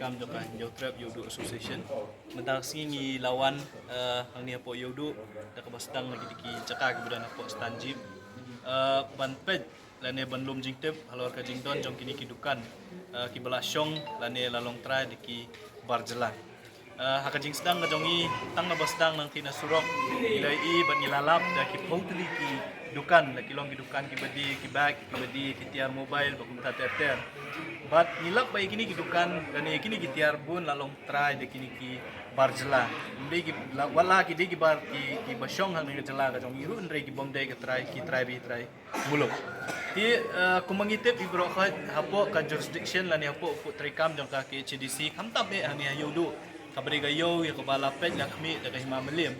kam joka Jotrap Yodo Association mentak singi lawan ang niya po Yodo da kabastang lagi diki caka kemudian po stanjib ban pet lane ban lum jingtep halor ka jingdon jong kini kidukan kibala syong lane lalong tra diki barjela hakajing sedang ngajongi tang nabastang nang tina surok ilai ban nilalap da ki totally ki dukan laki long kidukan ki badi ki bag ki badi ki tiar mobile bakumta ter but nilap bai kini kidukan dan kini ki tiar bun lalong try de kini ki barjela mbe ki wala ki de ki bar ki basyong hang ni jela ka jong iru ndre ki bom de ki try muluk ti kumangitep ibro kha hapo ka jurisdiction lani hapo pu trikam jong ka ki HDC kamtab be hani ayodu kabri ga yo ya ko bala pet lakmi da ka himamelim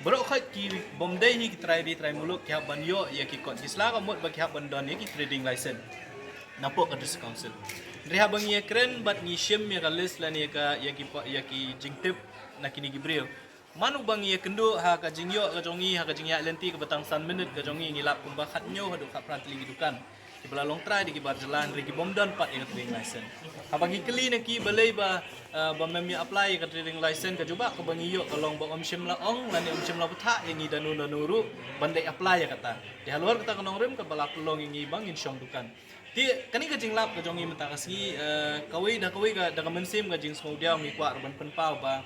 bro khat ki bomdai hi try muluk ki ban yo ya ki kot isla ka mot ba ki ban don ki trading license napo ka dis council reha bang ye kren bat ni shim ya kalis lan ya ki jingtip na kini gibril manu bang ye kendo ha ka jingyo ka jongi ha ka jingya lenti ka batang san minute ka jongi ngilap kumba khat nyo hadu ka prantli gidukan ki belalong try di ki barjalan ri ki bomdan pat ya trading license habang ikli na ki balay ba memi apply ka trading license ka juba ka bangi yo kalong ba omshim la ong lan omshim la butha ingi danu nuru bandai apply ya kata di haluar kata kanong rem ka bala pelong ingi bangin syong dukan ti kani ka jinglap ka jongi mata kasi kawai ka da mensim ka jing smaudia mi kwa ban penpau ba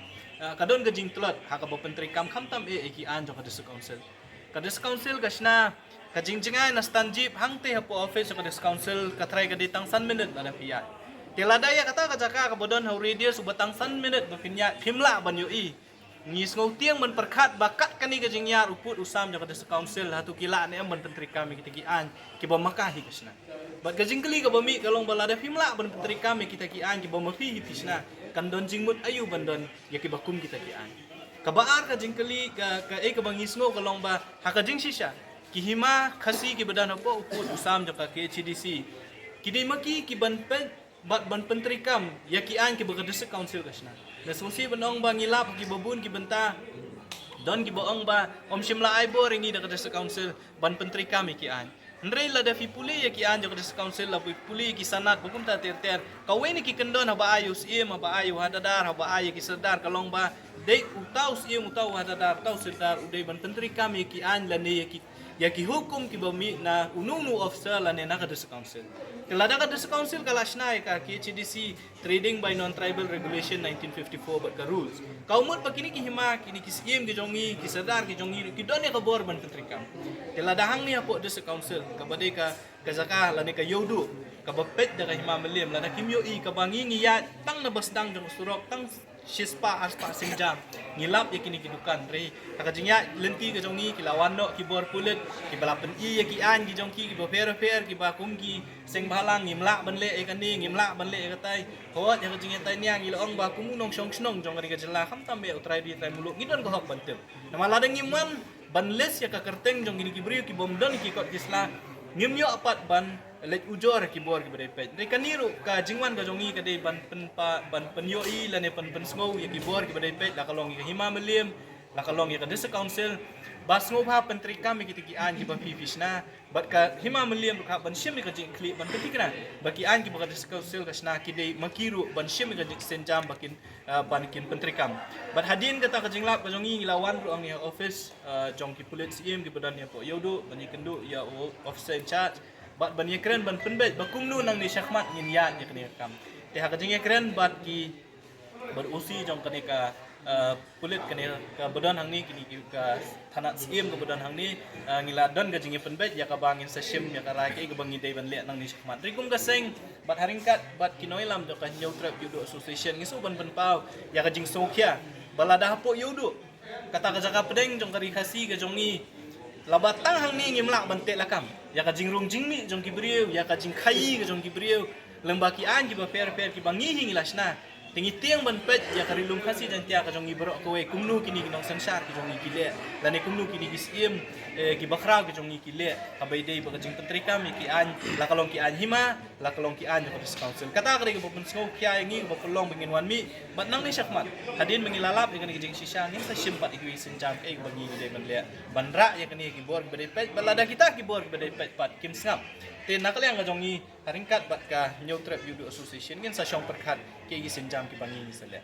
kadon ka jing tlot ha ka ba pentri kam khamtam ki an jo ka dis council ka shna ka jingjingai na stanjip hangte hapo office ka dis council ka try ka ditang san minute na pia tiladaya kata ka jaka ka bodon ha radio subatang san minute ba pinya phimla ban yo ngis ngau tiang ban perkhat bakat kani ka jingya uput usam jo ka dis council hatu kila ne ban pentri kami kita ki an ki ba makahi kasna bat gajing kali ka bami kalong balada phimla ban pentri kami kita ki an ki ba mafi hisna kan don jingmut ayu bandon ya ki bakum kita ki an kabaar ka jingkali ka ka bangis ngo kalong ba hakajing shisha ki hima khasi ki badan apo uput usam jo ka ke HDC kini maki ki ban pen bat ban pentri kam ya ki an ki ba ka dis council kasna na susi banong ba ngilap ki babun ki benta don ki boong ba om shimla ai bo ringi da ka dis council ban pentri kami ki an Andre la da fi puli ya ki anjo ka council la puli ki sanat bukum ta ter kawai ni ki kendon haba ayu sim haba ayu hadadar haba ayu ki sedar kalong ba dei utau sim utau hadadar tau sedar udai ban pentri kami ki an la ne ya ki hukum ki bami na ununu officer la ne na ka council kelada ka council kala shnai ka ki HDC trading by non tribal regulation 1954 but ka rules kaumut pa kini ki hima kini ki sim ki jongi ki sedar ki jongi ki don ya ka bor ban pentri kam kelada hang ni hapo dis council kabade ka kazaka lani ka yodu ka bapet da ka himamelim lana kimyo ka bangi ngiyat tang nabasdang jong surok tang shispa aspa singjam ngilap ya kini kidukan re kakajingya lenti ka jongi kilawan no ki bor pulet ki balapen ya ki an ki jongki ki bofer ki ba kumki seng balang ngimla banle kani ngimla banle katai hot ya kajingya tai niang ilong ba kumunong syong snong jong ka jela kham tambe utrai di tai muluk ngidon ko hok bantem namala dang ngimwan banles ya ka kerteng jong gini ki brio ki bomdon ki kot kisla ngimyo apat ban let ujor ki bor ki badai pet re kaniru ka jingwan ka jongi ka dei ban penyo lane pen sngo ya ki bor ki badai pet la kalong ki hima melim la kalong ya ka dis council bas ngo ha pentri kami ki tiki an ki ba fish na bat ka hima melim ka ban shim ka jing kli ban peti kana baki an ki ba dis council ka sna ki dei makiru ban shim ka jing senjam bakin ban kin pentri kam bat hadin kata ka jinglap ka jongi lawan ru ang ya office jong ki police im ki badan ya po yodo ban kendu ya officer in charge bat ban ye kren ban penbet bakum nu nang ni syakmat ngin ya ni kene kam te ha kajing ye kren bat ki berusi jong kene ka pulit kene ka badan hang ni kini ka thanat sim ka badan hang ni ngila don ka jing ye penbet ya ka bangin sa shim ya ka rai ka bangi dei ban le nang ni syakmat rikum ka seng bat haringkat bat kinoilam do ka Jotrap Yodo Association ngisu ban penpau ya ka jing sokhya balada hapo yodo kata ka jaka pedeng jong kari khasi ka jongi labatang hang ni ngimlak bantek lakam ya ka jingrung jingmi jong ki brieu ya ka jing khai ka jong ki brieu lembaki an ki ba fer ki bangi hingilasna tingi tiang ban pet ya ka rilum khasi dan tia ka jong ibro ko we kumnu kini kinong sansar ki jong ki le lani kumnu kini ki sim ki bakra ki jong ki le ka bai dei ba ka jing pentri kam ki an la kalong ki an hima la kalong ki an ko dis council kata ka ko pun sngau kya ngi ba kolong bingin wan mi bat nang ni syakmat hadin mengilalap dengan ki jing shisha ngi sa simpat iki senjam ke bangi dei ban le banra ya kini ki bor badai pet balada kita ki bor badai pet pat kim snap Tin nak yang ngajongi haringkat bat ka New Trap Judo Association kan sa syong perkat ke gi senjam ki bangi ni sele.